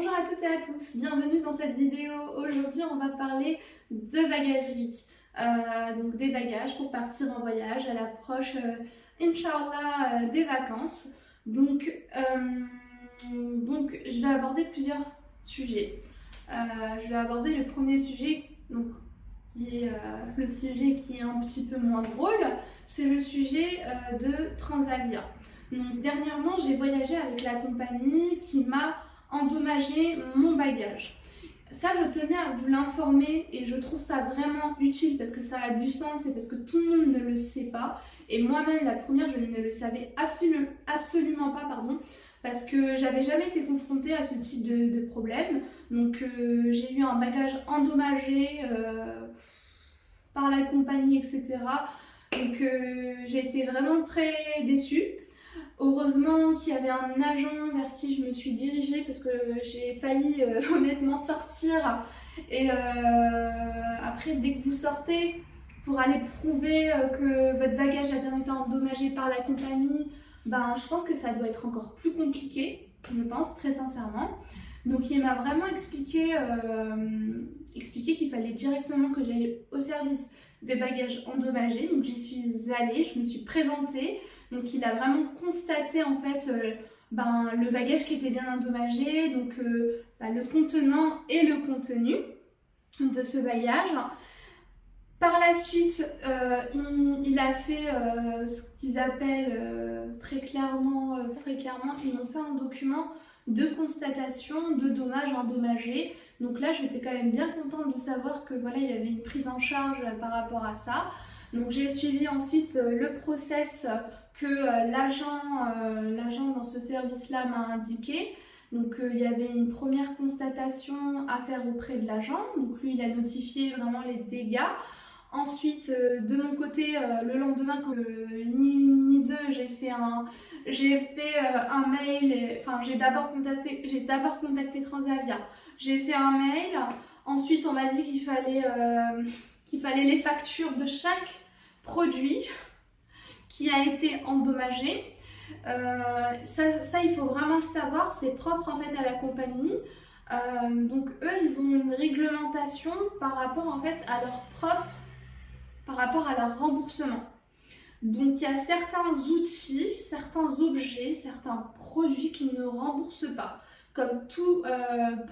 Bonjour à toutes et à tous, bienvenue dans cette vidéo. Aujourd'hui on va parler de bagagerie, donc des bagages pour partir en voyage à l'approche, Inch'Allah, des vacances. Donc je vais aborder plusieurs sujets. Je vais aborder le premier sujet, donc, qui est le sujet qui est un petit peu moins drôle, c'est le sujet de Transavia. Donc dernièrement j'ai voyagé avec la compagnie qui m'a endommagé mon bagage. Ça, je tenais à vous l'informer et je trouve ça vraiment utile parce que ça a du sens et parce que tout le monde ne le sait pas. Et moi-même, la première, je ne le savais absolument pas, parce que j'avais jamais été confrontée à ce type de problème. Donc, j'ai eu un bagage endommagé par la compagnie, etc. Donc, j'ai été vraiment très déçue. Heureusement qu'il y avait un agent vers qui je me suis dirigée parce que j'ai failli honnêtement sortir. Et après, dès que vous sortez, pour aller prouver que votre bagage a bien été endommagé par la compagnie, ben, je pense que ça doit être encore plus compliqué, je pense, très sincèrement. Donc il m'a vraiment expliqué qu'il fallait directement que j'aille au service des bagages endommagés. Donc j'y suis allée, je me suis présentée. Donc il a vraiment constaté en fait le bagage qui était bien endommagé, donc le contenant et le contenu de ce bagage. Par la suite, il a fait ce qu'ils appellent très clairement, ils m'ont fait un document de constatation de dommages endommagés. Donc là, j'étais quand même bien contente de savoir que voilà, il y avait une prise en charge par rapport à ça. Donc j'ai suivi ensuite le process que l'agent dans ce service-là m'a indiqué. Donc il y avait une première constatation à faire auprès de l'agent. Donc lui, il a notifié vraiment les dégâts. Ensuite, de mon côté, le lendemain, ni une ni deux, j'ai fait un mail. Enfin, j'ai d'abord contacté Transavia. J'ai fait un mail. Ensuite, on m'a dit qu'il fallait les factures de chaque produit qui a été endommagé. Ça, il faut vraiment le savoir, c'est propre en fait à la compagnie. Donc eux, ils ont une réglementation par rapport en fait à par rapport à leur remboursement. Donc il y a certains outils, certains objets, certains produits qui ne remboursent pas. Comme tout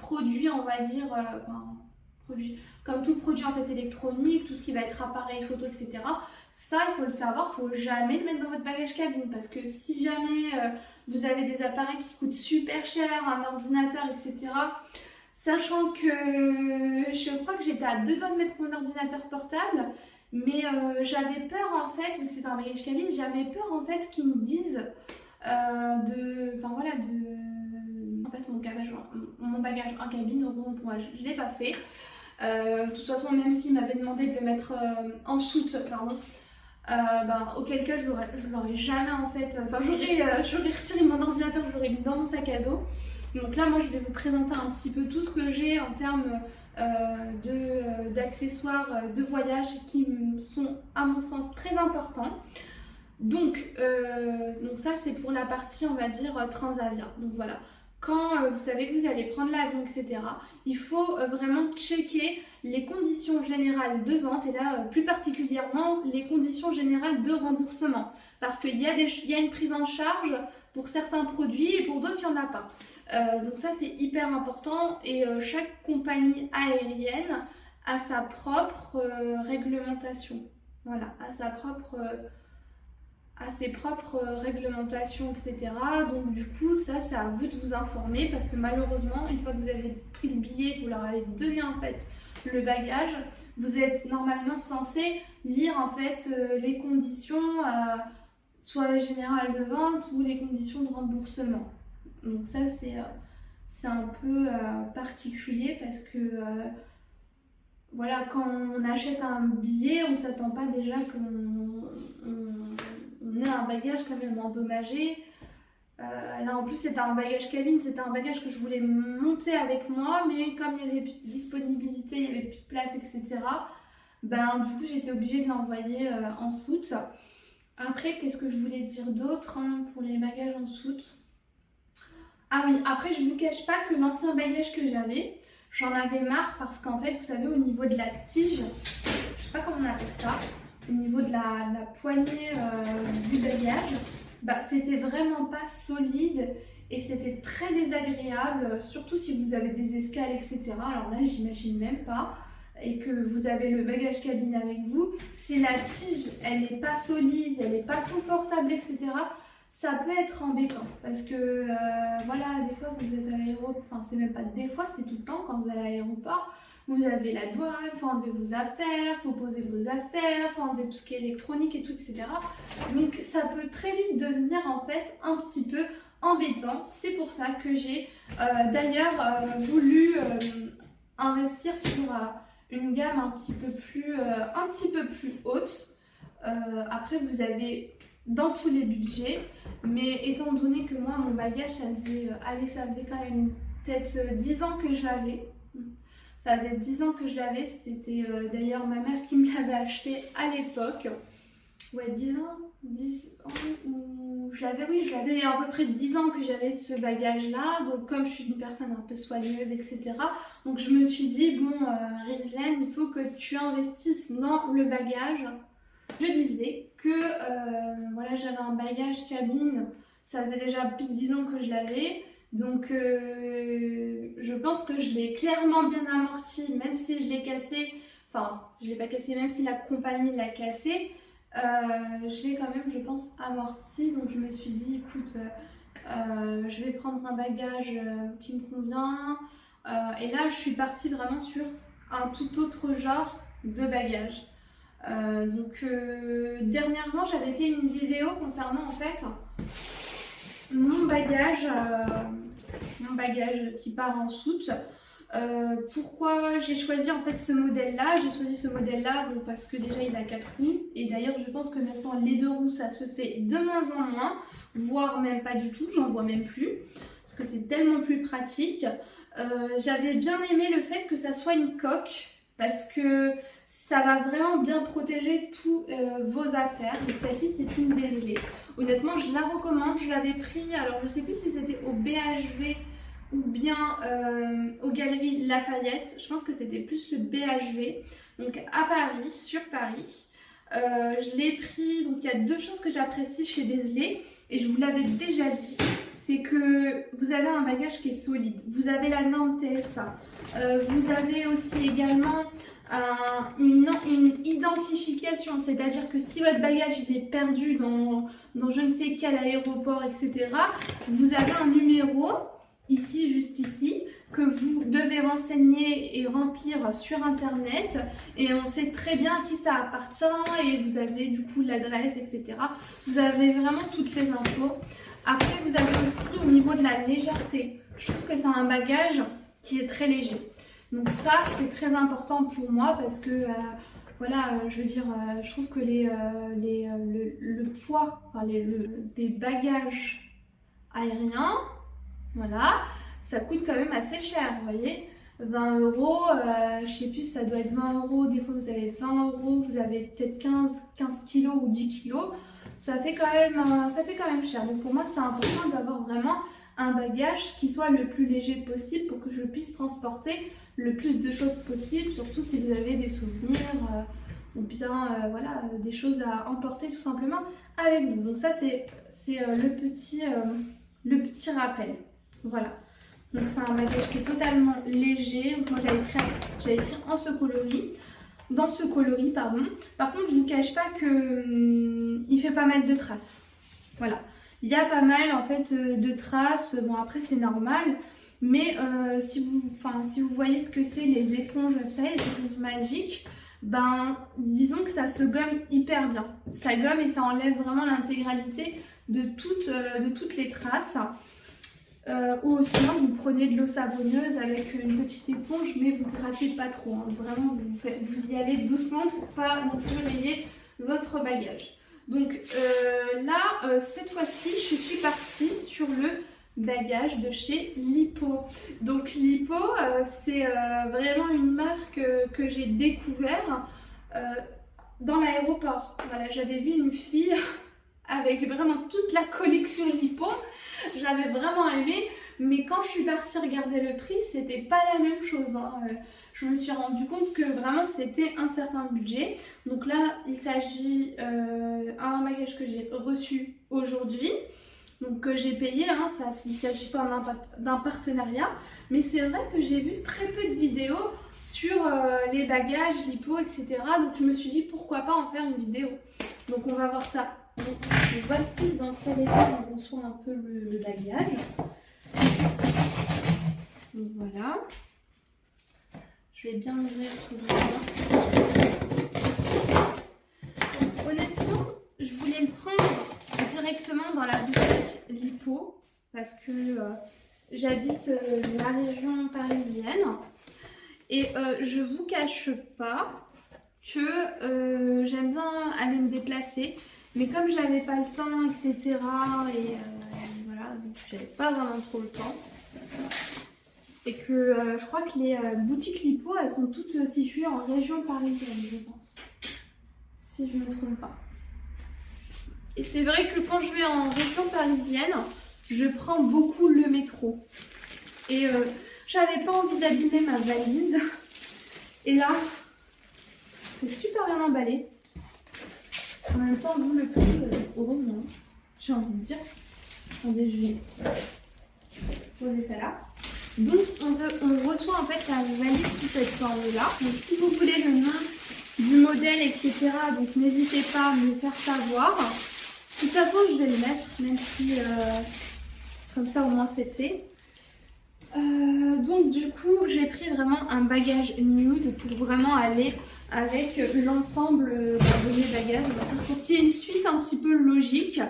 produit, on va dire, comme tout produit en fait électronique, tout ce qui va être appareil photo, etc. Ça, il faut le savoir, il ne faut jamais le mettre dans votre bagage cabine parce que si jamais vous avez des appareils qui coûtent super cher, un ordinateur, etc. Sachant que je crois que j'étais à 2 doigts de mettre mon ordinateur portable, mais j'avais peur en fait, vu que c'était un bagage cabine, j'avais peur en fait qu'ils me disent en fait mon bagage en cabine au rond-point. Je ne l'ai pas fait. De toute façon, même s'il m'avait demandé de le mettre en soute, auquel cas je l'aurais jamais en fait. J'aurais retiré mon ordinateur, je l'aurais mis dans mon sac à dos. Donc là, moi, je vais vous présenter un petit peu tout ce que j'ai en termes d'accessoires de voyage qui sont, à mon sens, très importants. Donc ça, c'est pour la partie, on va dire, Transavia. Donc voilà. Quand vous savez que vous allez prendre l'avion, etc., il faut vraiment checker les conditions générales de vente et là, plus particulièrement, les conditions générales de remboursement. Parce qu'il y a une prise en charge pour certains produits et pour d'autres, il n'y en a pas. Donc ça, c'est hyper important et chaque compagnie aérienne a sa propre réglementation. Voilà, a ses propres réglementations, etc. Donc du coup, ça, c'est à vous de vous informer parce que malheureusement, une fois que vous avez pris le billet, que vous leur avez donné en fait le bagage, vous êtes normalement censé lire en fait les conditions, soit générales de vente ou les conditions de remboursement. Donc ça, c'est un peu particulier parce que voilà, quand on achète un billet, on ne s'attend pas déjà qu'on ait un bagage quand même endommagé. Là en plus c'était un bagage cabine, c'était un bagage que je voulais monter avec moi, mais comme il n'y avait plus de disponibilité, il n'y avait plus de place, etc. Du coup j'étais obligée de l'envoyer en soute. Après, qu'est-ce que je voulais dire d'autre pour les bagages en soute? Ah oui, après je vous cache pas que l'ancien bagage que j'avais, j'en avais marre parce qu'en fait, vous savez, au niveau de la tige, je sais pas comment on appelle ça, au niveau de la poignée du bagage, bah, c'était vraiment pas solide et c'était très désagréable, surtout si vous avez des escales, etc. Alors là, j'imagine même pas. Et que vous avez le bagage cabine avec vous, si la tige, elle n'est pas solide, elle n'est pas confortable, etc., ça peut être embêtant. Parce que, voilà, des fois, vous êtes à l'aéroport, enfin, c'est même pas des fois, c'est tout le temps, quand vous allez à l'aéroport, vous avez la douane, il faut enlever vos affaires, il faut poser vos affaires, il faut enlever tout ce qui est électronique et tout, etc. Donc, ça peut très vite devenir, en fait, un petit peu embêtant. C'est pour ça que j'ai, d'ailleurs, voulu investir sur une gamme un petit peu plus haute. Après, vous avez dans tous les budgets, mais étant donné que moi, mon bagage, ça faisait quand même peut-être 10 ans que je l'avais. Ça faisait 10 ans que je l'avais, c'était d'ailleurs ma mère qui me l'avait acheté à l'époque. Ouais, 10 ans, 10 ans, ou j'avais à peu près 10 ans que j'avais ce bagage-là, donc comme je suis une personne un peu soigneuse, etc. Donc je me suis dit, bon, Rizlaine, il faut que tu investisses dans le bagage. Je disais que voilà, j'avais un bagage cabine, ça faisait déjà plus de 10 ans que je l'avais, donc je pense que je l'ai clairement bien amorti, même si je l'ai cassé, enfin, je l'ai pas cassé, même si la compagnie l'a cassé. Je l'ai quand même, je pense, amorti. Donc je me suis dit, écoute, je vais prendre un bagage qui me convient. Et là, je suis partie vraiment sur un tout autre genre de bagage. Dernièrement, j'avais fait une vidéo concernant en fait mon bagage qui part en soute. Pourquoi j'ai choisi en fait ce modèle-là? J'ai choisi ce modèle-là bon, parce que déjà il a 4 roues et d'ailleurs je pense que maintenant les 2 roues ça se fait de moins en moins, voire même pas du tout, j'en vois même plus parce que c'est tellement plus pratique. J'avais bien aimé le fait que ça soit une coque parce que ça va vraiment bien protéger tous vos affaires. Donc celle-ci c'est une Beazley. Honnêtement je la recommande, je l'avais pris, alors je sais plus si c'était au BHV ou bien aux Galeries Lafayette. Je pense que c'était plus le BHV. Donc à Paris, sur Paris. Je l'ai pris, donc il y a 2 choses que j'apprécie chez Beazley. Et je vous l'avais déjà dit, c'est que vous avez un bagage qui est solide. Vous avez la norme TSA. Vous avez aussi également une identification. C'est-à-dire que si votre bagage il est perdu dans je ne sais quel aéroport, etc., vous avez un numéro ici, juste ici, que vous devez renseigner et remplir sur internet et on sait très bien à qui ça appartient et vous avez du coup l'adresse, etc. Vous avez vraiment toutes les infos. Après, vous avez aussi au niveau de la légèreté. Je trouve que c'est un bagage qui est très léger. Donc ça, c'est très important pour moi parce que voilà, je veux dire, je trouve que le poids, enfin, des bagages aériens, voilà, ça coûte quand même assez cher, vous voyez. 20 euros, je sais plus, ça doit être 20 euros, des fois vous avez 20 euros, vous avez peut-être 15 kilos ou 10 kilos, ça fait quand même cher. Donc pour moi, c'est important d'avoir vraiment un bagage qui soit le plus léger possible pour que je puisse transporter le plus de choses possible, surtout si vous avez des souvenirs ou bien voilà, des choses à emporter tout simplement avec vous. Donc ça, c'est le petit rappel. Voilà. Donc c'est un bagage qui est totalement léger. Donc moi j'avais pris en ce coloris. Dans ce coloris, pardon. Par contre, je vous cache pas que il fait pas mal de traces. Voilà. Il y a pas mal en fait de traces. Bon après c'est normal. Mais si vous voyez ce que c'est les éponges, vous savez, les éponges magiques, ben disons que ça se gomme hyper bien. Ça gomme et ça enlève vraiment l'intégralité de toutes les traces. Ou sinon vous prenez de l'eau savonneuse avec une petite éponge, mais vous grattez pas trop, hein. Vraiment vous y allez doucement pour pas non plus rayer votre bagage. Donc là cette fois-ci je suis partie sur le bagage de chez Lipo. Donc Lipo c'est vraiment une marque que j'ai découvert dans l'aéroport. Voilà, j'avais vu une fille avec vraiment toute la collection Lipo. J'avais vraiment aimé, Mais quand je suis partie regarder le prix, c'était pas la même chose, hein. Je me suis rendu compte que vraiment c'était un certain budget. Donc là, il s'agit d'un bagage que j'ai reçu aujourd'hui, donc que j'ai payé, hein, ça, il ne s'agit pas d'un partenariat. Mais c'est vrai que j'ai vu très peu de vidéos sur les bagages, lipo, etc. Donc je me suis dit pourquoi pas en faire une vidéo. Donc on va voir ça. Donc, voici dans quel état on reçoit un peu le bagage. Donc voilà. Je vais bien ouvrir pour vous voir. Honnêtement, je voulais le prendre directement dans la boutique lipo parce que j'habite la région parisienne et je vous cache pas que j'aime bien aller me déplacer, mais comme j'avais pas le temps, etc. et voilà, donc j'avais pas vraiment trop le temps. Et que je crois que les boutiques lipo, elles sont toutes situées en région parisienne, je pense. Si je ne me trompe pas. Et c'est vrai que quand je vais en région parisienne, je prends beaucoup le métro. Et j'avais pas envie d'abîmer ma valise. Et là, c'est super bien emballé. En même temps, vu le prix, heureusement, j'ai envie de dire. Attendez, je vais poser ça là. Donc on reçoit en fait la valise sous cette forme-là. Donc si vous voulez le nom du modèle, etc., donc n'hésitez pas à me le faire savoir. De toute façon, je vais le mettre, même si comme ça au moins c'est fait. Donc du coup, j'ai pris vraiment un bagage nude pour vraiment aller avec l'ensemble de mes bagages. Pour qu'il y ait une suite un petit peu logique.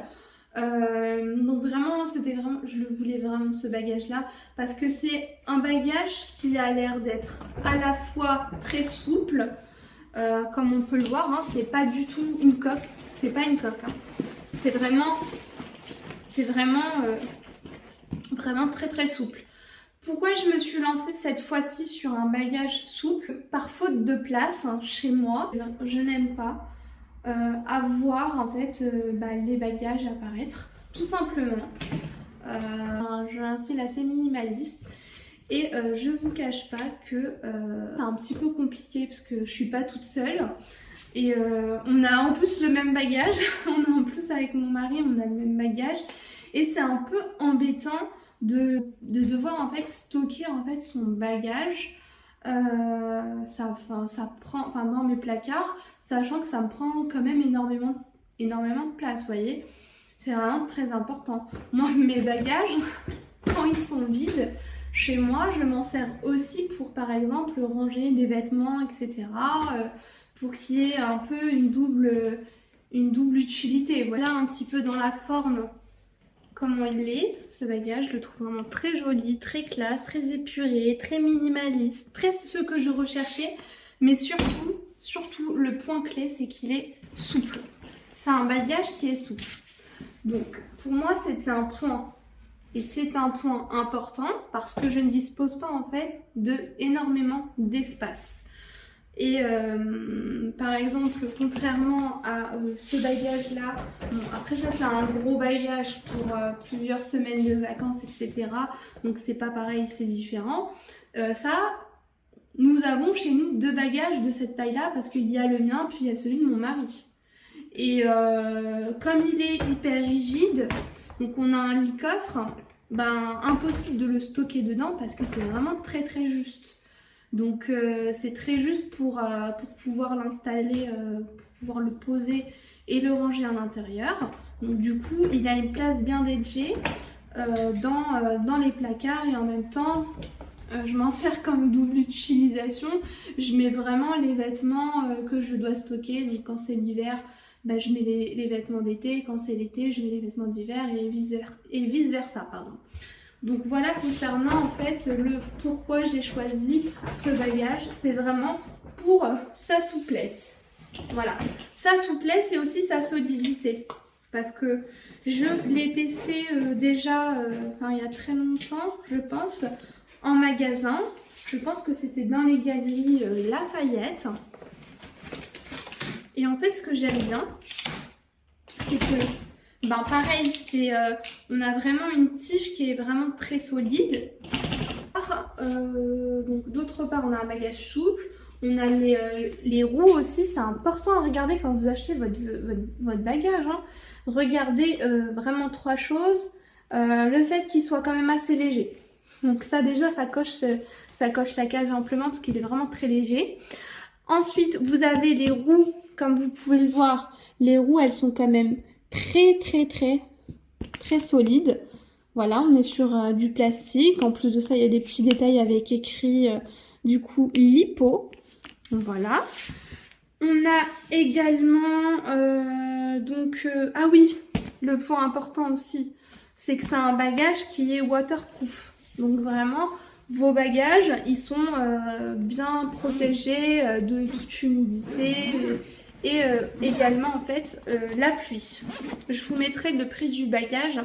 Donc vraiment, je le voulais vraiment ce bagage là parce que c'est un bagage qui a l'air d'être à la fois très souple, comme on peut le voir, hein, c'est pas du tout une coque, c'est pas une coque, hein. C'est vraiment très très souple. Pourquoi je me suis lancée cette fois-ci sur un bagage souple? Par faute de place, hein, chez moi, je n'aime pas avoir en fait les bagages apparaître, tout simplement. J'ai un style assez minimaliste et je vous cache pas que c'est un petit peu compliqué parce que je suis pas toute seule et on a en plus le même bagage. On a en plus avec mon mari, on a le même bagage et c'est un peu embêtant de devoir en fait stocker en fait son bagage. Ça prend dans mes placards, sachant que ça me prend quand même énormément de place, vous voyez, c'est vraiment très important. Moi, mes bagages, quand ils sont vides chez moi, je m'en sers aussi pour par exemple ranger des vêtements, etc., pour qu'il y ait un peu une double utilité. Voilà un petit peu dans la forme comment il est, ce bagage. Je le trouve vraiment très joli, très classe, très épuré, très minimaliste, très ce que je recherchais. Mais surtout, le point clé, c'est qu'il est souple. C'est un bagage qui est souple. Donc, pour moi, c'était un point. Et c'est un point important parce que je ne dispose pas, en fait, énormément d'espace. Et par exemple, contrairement à ce bagage-là, bon, après ça c'est un gros bagage pour plusieurs semaines de vacances, etc. Donc c'est pas pareil, c'est différent. Nous avons chez nous 2 bagages de cette taille-là parce qu'il y a le mien puis il y a celui de mon mari. Et comme il est hyper rigide, donc on a un lit-coffre, impossible de le stocker dedans parce que c'est vraiment très très juste. Donc c'est très juste pour pouvoir l'installer, pour pouvoir le poser et le ranger à l'intérieur. Donc du coup il a une place bien dédiée dans les placards et en même temps je m'en sers comme double utilisation. Je mets vraiment les vêtements que je dois stocker. Donc quand c'est l'hiver, je mets les vêtements d'été. Quand c'est l'été, je mets les vêtements d'hiver et vice versa, pardon. Donc voilà concernant en fait le pourquoi j'ai choisi ce bagage, c'est vraiment pour sa souplesse. Voilà, sa souplesse et aussi sa solidité. Parce que je l'ai testé déjà il y a très longtemps, je pense, en magasin. Je pense que c'était dans les galeries Lafayette. Et en fait ce que j'aime bien, c'est que pareil, c'est On a vraiment une tige qui est vraiment très solide. Donc d'autre part, on a un bagage souple. On a les roues aussi, c'est important à regarder quand vous achetez votre bagage. Hein. Regardez vraiment 3 choses. Le fait qu'il soit quand même assez léger. Donc ça déjà, ça coche la case amplement parce qu'il est vraiment très léger. Ensuite, vous avez les roues, comme vous pouvez le voir. Les roues, elles sont quand même très solides. Voilà, on est sur du plastique. En plus de ça, il y a des petits détails avec écrit du coup Lipo. Voilà. On a également ah oui, le point important aussi, c'est que c'est un bagage qui est waterproof. Donc vraiment, vos bagages, ils sont bien protégés de toute humidité et également en fait la pluie. Je vous mettrai le prix du bagage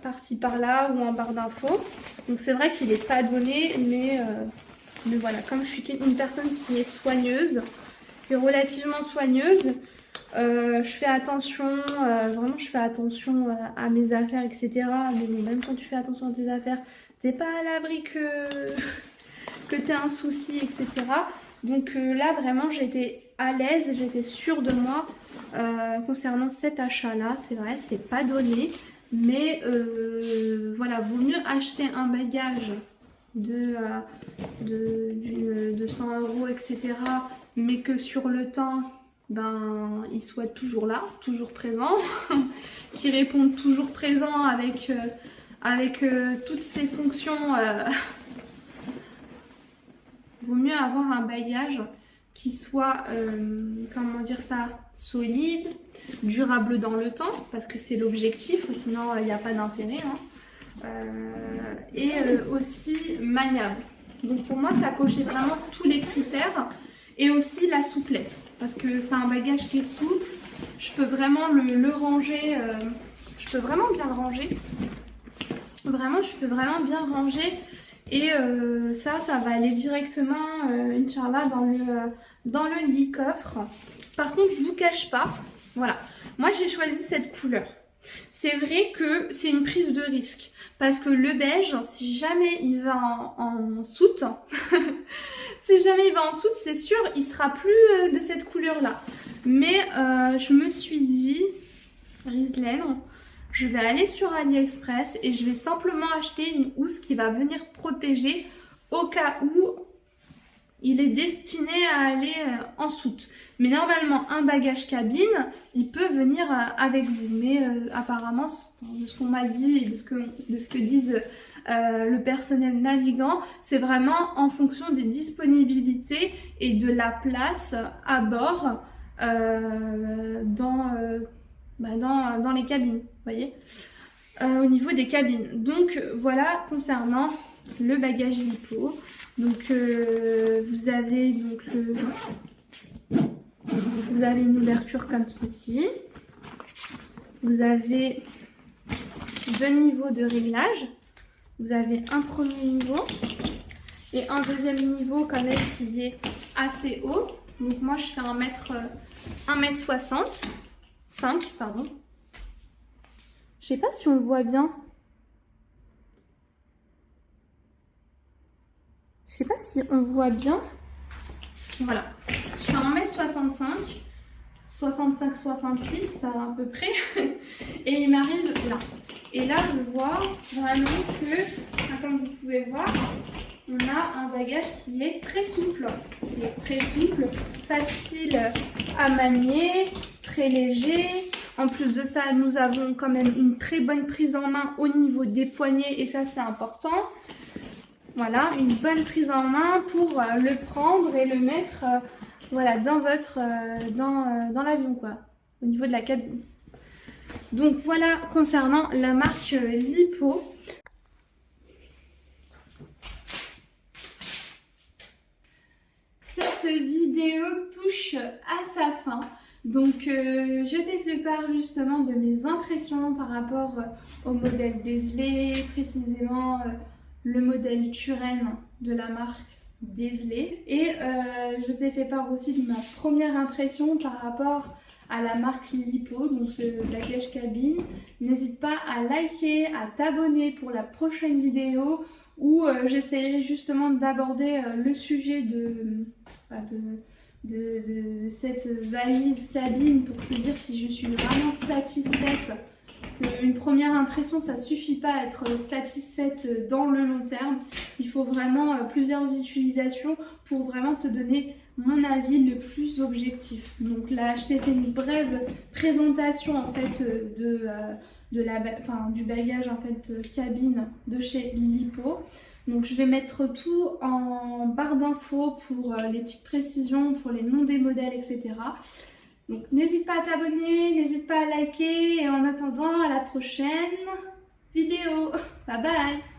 par-ci par-là ou en barre d'infos. Donc c'est vrai qu'il n'est pas donné, mais voilà, comme je suis une personne qui est soigneuse, qui est relativement soigneuse, je fais attention, vraiment je fais attention à mes affaires, etc. Mais bon, même quand tu fais attention à tes affaires, t'es pas à l'abri que t'aies un souci, etc. Donc là, vraiment, j'étais à l'aise, j'étais sûre de moi concernant cet achat-là. C'est vrai, c'est pas donné, mais voilà, vaut mieux acheter un bagage de 100 €, etc. Mais que sur le temps, ben, il soit toujours là, toujours présent, qui répondent toujours présent avec toutes ses fonctions. Vaut mieux avoir un bagage qui soit, comment dire ça, solide, durable dans le temps, parce que c'est l'objectif, sinon il n'y a pas d'intérêt. Hein. Et aussi maniable. Donc pour moi, ça cochait vraiment tous les critères. Et aussi la souplesse, parce que c'est un bagage qui est souple. Je peux vraiment le ranger, je peux vraiment bien le ranger. Vraiment, je peux vraiment bien ranger. Et ça va aller directement, Inch'Allah, dans le lit-coffre. Par contre, je vous cache pas, voilà, moi j'ai choisi cette couleur. C'est vrai que c'est une prise de risque, parce que le beige, si jamais il va en soute, si jamais il va en soute, c'est sûr, il sera plus de cette couleur-là. Mais je me suis dit, Rizlen, je vais aller sur AliExpress et je vais simplement acheter une housse qui va venir protéger au cas où il est destiné à aller en soute. Mais normalement, un bagage cabine, il peut venir avec vous. Mais apparemment, de ce qu'on m'a dit et de ce que disent le personnel navigant, c'est vraiment en fonction des disponibilités et de la place à bord dans les cabines, vous voyez, au niveau des cabines. Donc voilà, concernant le bagage Lipo. Donc vous avez une ouverture comme ceci. Vous avez 2 niveaux de réglage. Vous avez un premier niveau et un deuxième niveau quand même qui est assez haut. Donc moi je fais 1m65, pardon. Je sais pas si on le voit bien. Je sais pas si on voit bien. Voilà. Je fais 1m65. 65-66, ça à peu près. Et il m'arrive là. Et là, je vois vraiment que, comme vous pouvez voir, on a un bagage qui est très souple. Facile à manier, très léger. En plus de ça, nous avons quand même une très bonne prise en main au niveau des poignets et ça, c'est important. Voilà, une bonne prise en main pour le prendre et le mettre voilà, dans l'avion, quoi, au niveau de la cabine. Donc voilà concernant la marque Lipo. Cette vidéo touche à sa fin. Donc je t'ai fait part justement de mes impressions par rapport au modèle Daisley, précisément le modèle Turenne de la marque Daisley. Et je t'ai fait part aussi de ma première impression par rapport à la marque Lipo, donc ce bagage cabine. N'hésite pas à liker, à t'abonner pour la prochaine vidéo où j'essaierai justement d'aborder le sujet de cette valise cabine pour te dire si je suis vraiment satisfaite. Parce qu'une première impression, ça suffit pas à être satisfaite dans le long terme. Il faut vraiment plusieurs utilisations pour vraiment te donner mon avis le plus objectif. Donc là, je t'ai fait une brève présentation en fait du bagage en fait cabine de chez Lipo. Donc je vais mettre tout en barre d'infos pour les petites précisions, pour les noms des modèles, etc. Donc n'hésite pas à t'abonner, n'hésite pas à liker et en attendant à la prochaine vidéo. Bye bye.